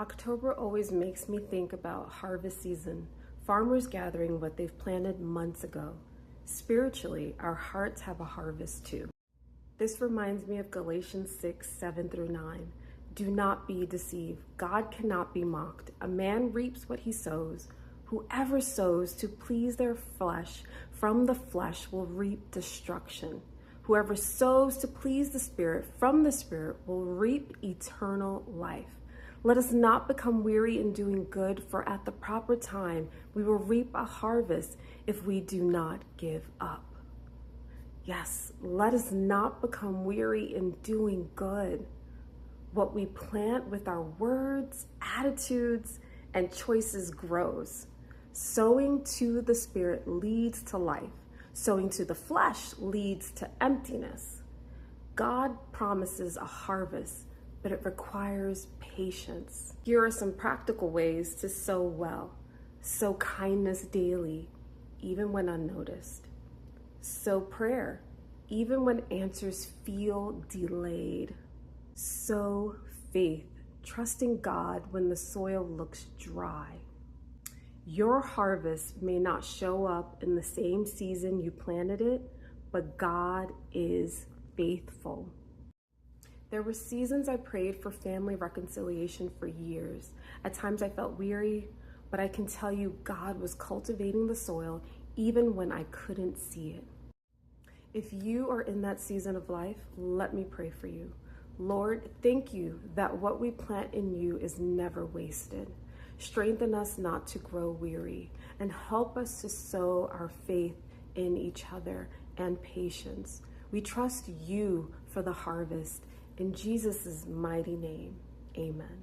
October always makes me think about harvest season, farmers gathering what they've planted months ago. Spiritually, our hearts have a harvest too. This reminds me of Galatians 6:7-9. Do not be deceived. God cannot be mocked. A man reaps what he sows. Whoever sows to please their flesh, from the flesh will reap destruction. Whoever sows to please the Spirit, from the Spirit will reap eternal life. Let us not become weary in doing good, for at the proper time we will reap a harvest if we do not give up. Yes, let us not become weary in doing good. What we plant with our words, attitudes, and choices grows. Sowing to the Spirit leads to life. Sowing to the flesh leads to emptiness. God promises a harvest, but it requires patience. Here are some practical ways to sow well. Sow kindness daily, even when unnoticed. Sow prayer, even when answers feel delayed. Sow faith, trusting God when the soil looks dry. Your harvest may not show up in the same season you planted it, but God is faithful. There were seasons I prayed for family reconciliation for years. At times I felt weary, but I can tell you God was cultivating the soil even when I couldn't see it. If you are in that season of life, let me pray for you. Lord, thank you that what we plant in you is never wasted. Strengthen us not to grow weary, and help us to sow our faith in each other and patience. We trust you for the harvest. In Jesus' mighty name, amen.